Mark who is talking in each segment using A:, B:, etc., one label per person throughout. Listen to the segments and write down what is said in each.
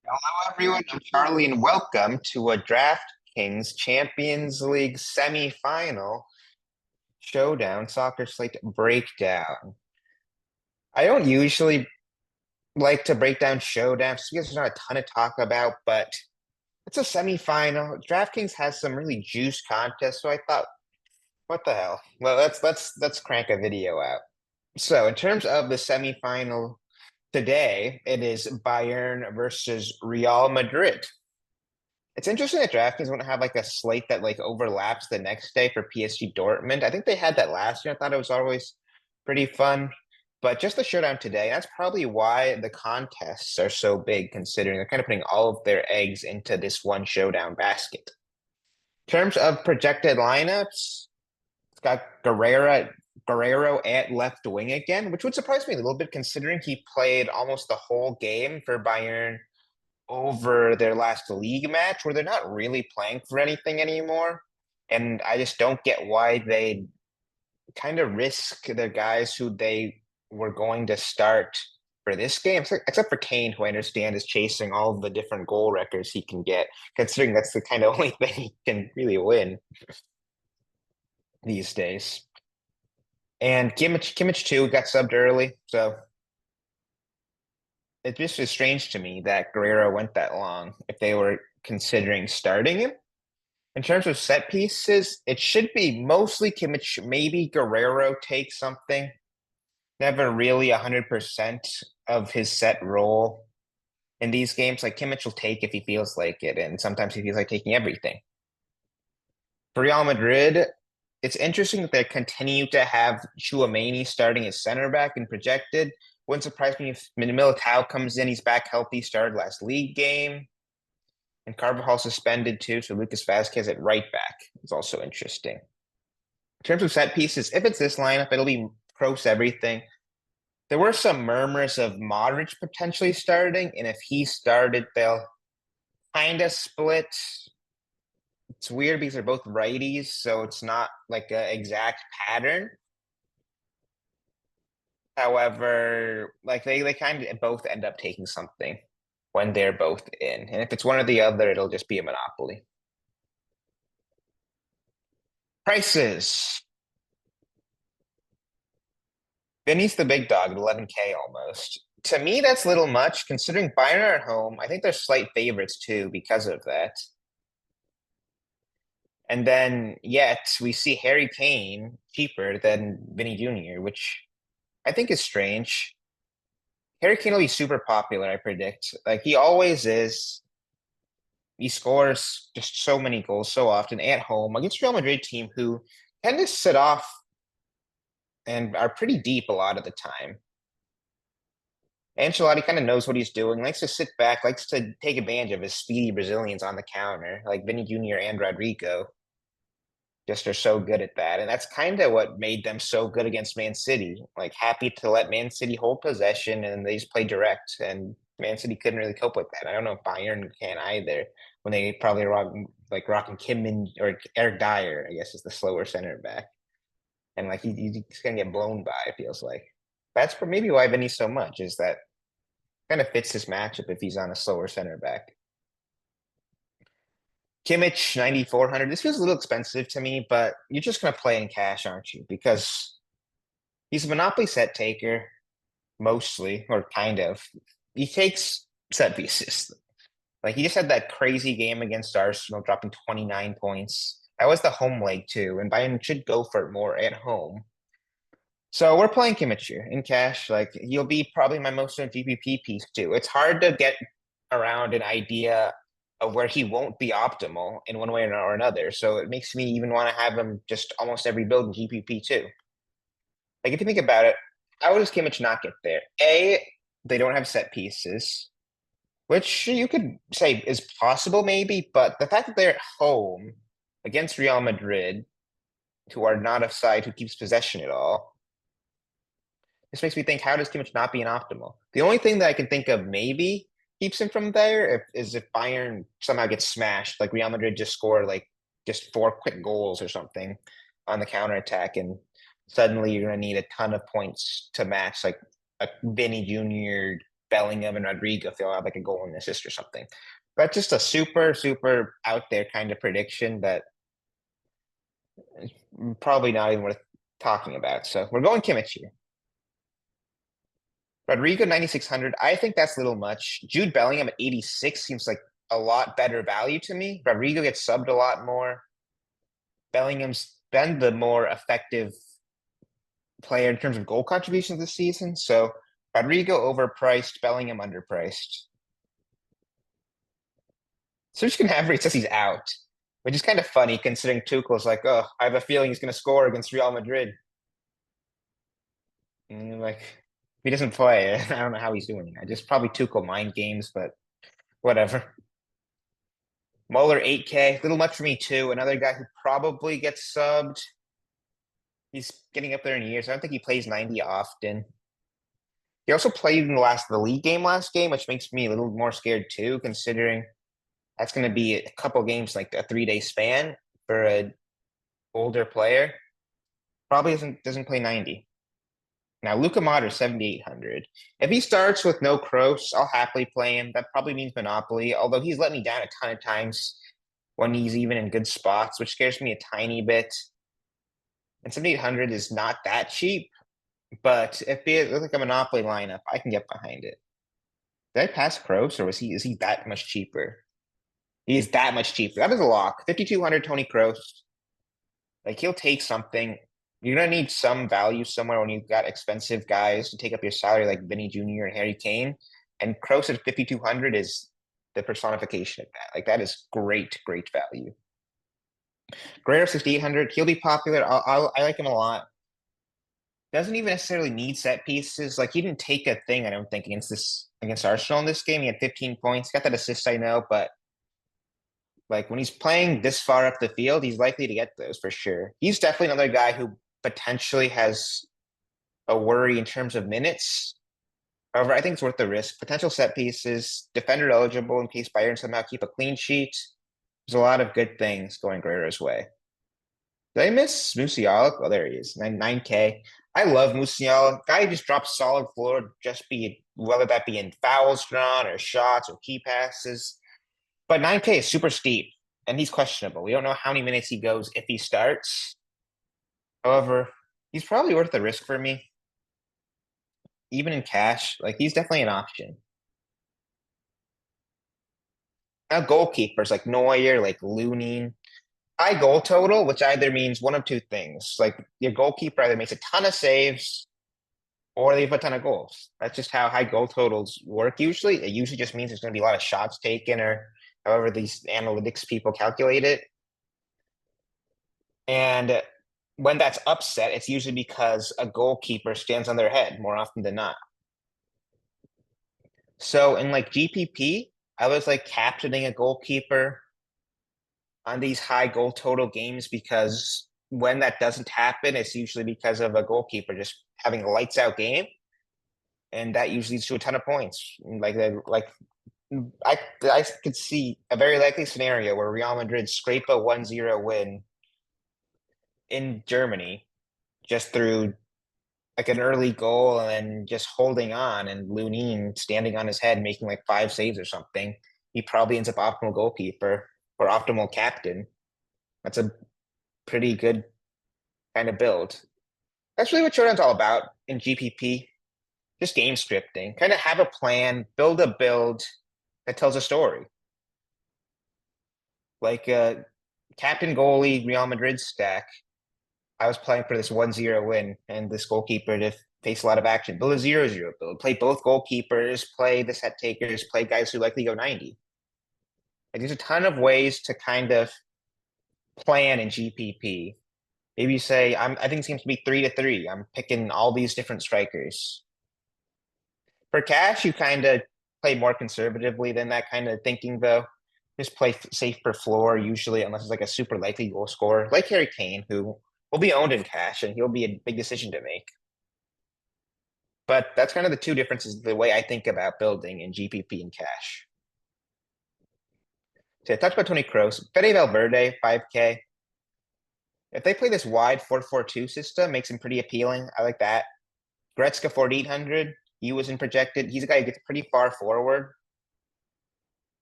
A: Hello, everyone. I'm Charlie, and welcome to a DraftKings Champions League semifinal showdown soccer slate breakdown. I don't usually like to break down showdowns because there's not a ton to talk about, but it's a semifinal. DraftKings has some really juice contests, so I thought, what the hell? Well, let's crank a video out. So, in terms of the semifinal today, it is Bayern versus Real Madrid. It's interesting that DraftKings wouldn't have like a slate that like overlaps the next day for PSG Dortmund. I think they had that last year. I thought it was always pretty fun. But just the showdown today, that's probably why the contests are so big, considering they're kind of putting all of their eggs into this one showdown basket. In terms of projected lineups, it's got Guerrero at left wing again, which would surprise me a little bit considering he played almost the whole game for Bayern over their last league match where they're not really playing for anything anymore. And I just don't get why they kind of risk the guys who they were going to start for this game, except for Kane, who I understand is chasing all the different goal records he can get, considering that's the kind of only thing he can really win these days. And Kimmich too got subbed early, so it just is strange to me that Guerrero went that long if they were considering starting him. In terms of set pieces, it should be mostly Kimmich. Maybe Guerrero takes something. Never really 100% of his set role in these games. Like Kimmich will take if he feels like it, and sometimes he feels like taking everything. For Real Madrid, it's interesting that they continue to have Chouameni starting as center back and projected. Wouldn't surprise me if Militao comes in. He's back healthy, started last league game. And Carvajal suspended too, so Lucas Vasquez at right back is also interesting. In terms of set pieces, if it's this lineup, it'll be Kroos everything. There were some murmurs of Modric potentially starting, and if he started, they'll kind of split. It's weird because they're both righties, so it's not like an exact pattern. However, like they kind of both end up taking something when they're both in. And if it's one or the other, it'll just be a monopoly. Prices. Vinny's the big dog at 11K almost. To me, that's little much considering Bayern are at home. I think they're slight favorites too because of that. And then yet we see Harry Kane cheaper than Vinny Jr., which I think is strange. Harry Kane will be super popular, I predict. Like he always is. He scores just so many goals so often at home against Real Madrid team who tend to sit off and are pretty deep a lot of the time. Ancelotti kind of knows what he's doing, likes to sit back, likes to take advantage of his speedy Brazilians on the counter, like Vinny Jr. and Rodrigo. Just are so good at that. And that's kind of what made them so good against Man City. Like happy to let Man City hold possession and they just play direct. And Man City couldn't really cope with that. I don't know if Bayern can either when they probably rocking Kim or Eric Dyer, I guess is the slower center back. And like he's gonna get blown by, it feels like. That's maybe why Vinny's so much, is that kind of fits his matchup if he's on a slower center back. Kimmich, 9,400. This feels a little expensive to me, but you're just going to play in cash, aren't you? Because he's a monopoly set taker, mostly, or kind of. He takes set pieces. Like he just had that crazy game against Arsenal, dropping 29 points. That was the home leg, too, and Bayern should go for it more at home. So we're playing Kimmich here in cash. Like he'll be probably my most GPP piece, too. It's hard to get around an idea of where he won't be optimal in one way or another. So it makes me even want to have him just almost every build in GPP too. Like if you think about it, how does Kimmich not get there? A, they don't have set pieces, which you could say is possible maybe, but the fact that they're at home against Real Madrid, who are not a side who keeps possession at all, this makes me think, how does Kimmich not be an optimal? The only thing that I can think of maybe keeps him from there is if Bayern somehow gets smashed, like Real Madrid just score like just four quick goals or something on the counterattack, and suddenly you're going to need a ton of points to match like a Vinny Jr. Bellingham and Rodrigo if they'll have like a goal and assist or something. But just a super, super out there kind of prediction that is probably not even worth talking about. So we're going Kimmich here. Rodrigo 9,600. I think that's a little much. Jude Bellingham at 86 seems like a lot better value to me. Rodrigo gets subbed a lot more. Bellingham's been the more effective player in terms of goal contributions this season. So Rodrigo overpriced, Bellingham underpriced. Serge Gnabry says he's out, which is kind of funny considering Tuchel's like, oh, I have a feeling he's going to score against Real Madrid. And you're like, if he doesn't play, I don't know how he's doing. I just probably Tuchel mind games, but whatever. Muller 8K, little much for me too. Another guy who probably gets subbed. He's getting up there in years. I don't think he plays 90 often. He also played in the league game last game, which makes me a little more scared too, considering that's going to be a couple games, like a 3-day span for an older player. Probably doesn't play 90. Now, Luka Modric 7,800. If he starts with no Kroos, I'll happily play him. That probably means Monopoly, although he's let me down a ton of times when he's even in good spots, which scares me a tiny bit. And 7,800 is not that cheap, but if it looks like a Monopoly lineup, I can get behind it. Did I pass Kroos, or is he that much cheaper? He is that much cheaper. That is a lock. 5,200 Tony Kroos. Like he'll take something. You're gonna need some value somewhere when you've got expensive guys to take up your salary like Vinny Jr. and Harry Kane. And Kroos at 5,200 is the personification of that. Like that is great, great value. Guerrero 6,800. He'll be popular. I like him a lot. Doesn't even necessarily need set pieces. Like he didn't take a thing, I don't think, against Arsenal in this game. He had 15 points. Got that assist, I know, but like when he's playing this far up the field, he's likely to get those for sure. He's definitely another guy who potentially has a worry in terms of minutes. However, I think it's worth the risk. Potential set pieces, defender eligible in case Bayern somehow keep a clean sheet. There's a lot of good things going Guerrero's way. Did I miss Musiala? Oh, there he is. 9K. I love Musiala. Guy just drops solid floor, just be whether that be in fouls drawn or shots or key passes. But 9K is super steep, and he's questionable. We don't know how many minutes he goes if he starts. However, he's probably worth the risk for me. Even in cash, like he's definitely an option. Now goalkeepers like Neuer, like Lunin, high goal total, which either means one of two things. Like your goalkeeper either makes a ton of saves or they have a ton of goals. That's just how high goal totals work usually. It usually just means there's going to be a lot of shots taken or however these analytics people calculate it. And when that's upset, it's usually because a goalkeeper stands on their head more often than not. So in like GPP, I was like captaining a goalkeeper on these high goal total games because when that doesn't happen, it's usually because of a goalkeeper just having a lights out game. And that usually leads to a ton of points. I could see a very likely scenario where Real Madrid scrape a 1-0 win in Germany just through like an early goal and then just holding on and Lunin standing on his head making like 5 saves or something. He probably ends up optimal goalkeeper or optimal captain. That's a pretty good kind of build. That's really what Showdown's all about in GPP. Just game scripting. Kind of have a plan, build a build that tells a story. Like captain goalie Real Madrid stack. I was playing for this 1-0 win and this goalkeeper to face a lot of action. Build a 0-0 build. Play both goalkeepers, play the set takers, play guys who likely go 90. Like there's a ton of ways to kind of plan in GPP. Maybe you say, I think it's going to be 3-3. I'm picking all these different strikers. For cash, you kind of play more conservatively than that kind of thinking, though. Just play safe per floor, usually, unless it's like a super likely goal scorer, like Harry Kane, who will be owned in cash, and he'll be a big decision to make. But that's kind of the two differences, the way I think about building in GPP and cash. So I touched about Tony Kroos. Fede Valverde, 5K. If they play this wide 4-4-2 system, makes him pretty appealing. I like that. Gretzka, 4,800. he wasn't projected. He's a guy who gets pretty far forward.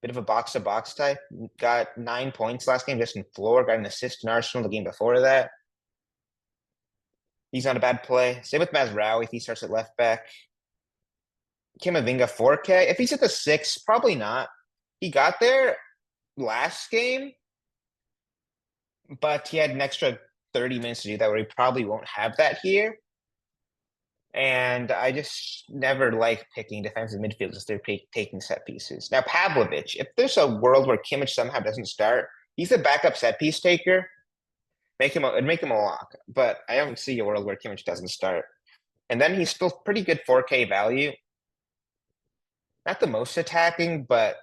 A: Bit of a box to box type. Got 9 points last game just in floor. Got an assist in Arsenal the game before that. He's not a bad play. Same with Mazraoui if he starts at left back. Kamavinga 4K. If he's at the 6, probably not. He got there last game, but he had an extra 30 minutes to do that where he probably won't have that here. And I just never like picking defensive midfielders if they're taking set pieces. Now, Pavlovich, if there's a world where Kimmich somehow doesn't start, he's a backup set piece taker. It'd make him a lock, but I don't see a world where Kimmich doesn't start. And then he's still pretty good 4K value. Not the most attacking, but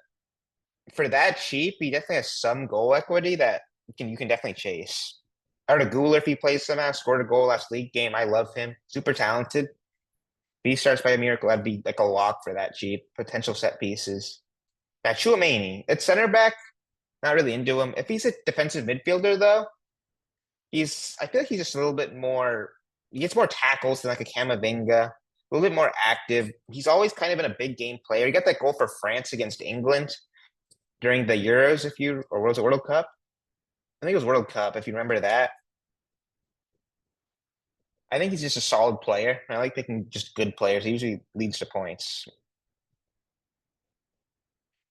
A: for that cheap, he definitely has some goal equity that you can definitely chase. Arda Güler, if he plays somehow, scored a goal last league game. I love him. Super talented. If he starts by a miracle, that'd be like a lock for that cheap. Potential set pieces. Now, Tchouaméni, at center back, not really into him. If he's a defensive midfielder, though, I feel like he's just a little bit more, he gets more tackles than like a Camavinga, a little bit more active. He's always kind of been a big game player. He got that goal for France against England during the Euros, or was it World Cup? I think it was World Cup, if you remember that. I think he's just a solid player. I like picking just good players. He usually leads to points.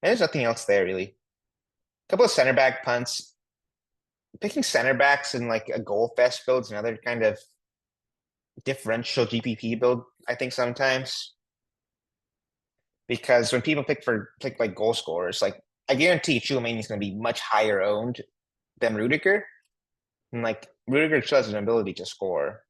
A: And there's nothing else there, really. A couple of center back punts. Picking center backs in like a goal fest build is another kind of differential GPP build, I think sometimes. Because when people pick like goal scorers, like I guarantee Tchouaméni is going to be much higher owned than Rudiger. And like Rudiger still has an ability to score.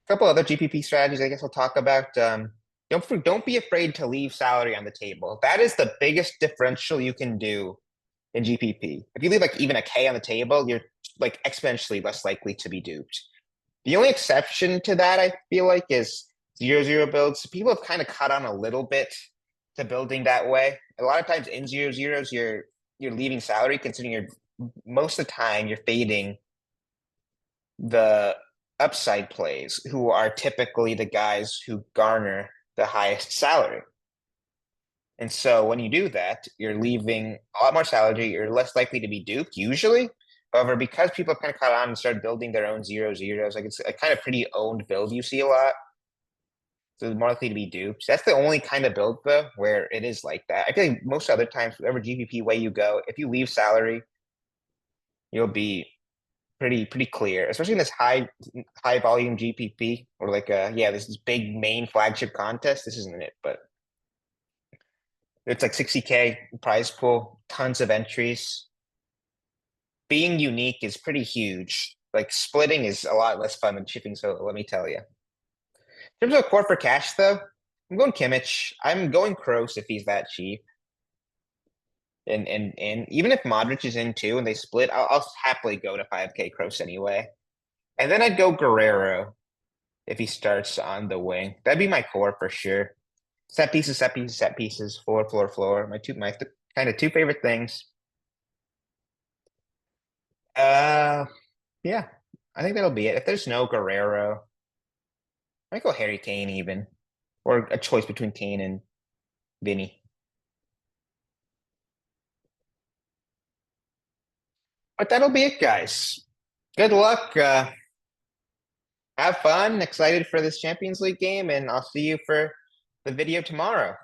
A: A couple other GPP strategies I guess I'll talk about. Don't be afraid to leave salary on the table. That is the biggest differential you can do in GPP. If you leave like even a K on the table, you're like exponentially less likely to be duped. The only exception to that, I feel like, is 0-0 builds. People have kind of caught on a little bit to building that way. A lot of times in 0-0s, you're leaving salary, considering most of the time you're fading the upside plays, who are typically the guys who garner the highest salary. And so when you do that, you're leaving a lot more salary. You're less likely to be duped usually. However, because people have kind of caught on and started building their own 0-0s, like it's a kind of pretty owned build you see a lot. So they're more likely to be duped. That's the only kind of build though where it is like that. I feel like most other times, whatever GPP way you go, if you leave salary, you'll be pretty clear, especially in this high volume GPP or like this is big main flagship contest. This isn't it, but it's like 60K prize pool, tons of entries. Being unique is pretty huge. Like splitting is a lot less fun than shipping solo, let me tell you. In terms of core for cash though, I'm going Kimmich. I'm going Kroos if he's that cheap. And even if Modric is in too and they split, I'll happily go to 5K Kroos anyway. And then I'd go Guerrero if he starts on the wing. That'd be my core for sure. Set pieces, set pieces, set pieces, floor. My kind of two favorite things. Yeah, I think that'll be it. If there's no Guerrero, I might go Harry Kane even, or a choice between Kane and Vinny. But that'll be it, guys. Good luck. Have fun. Excited for this Champions League game, and I'll see you for the video tomorrow.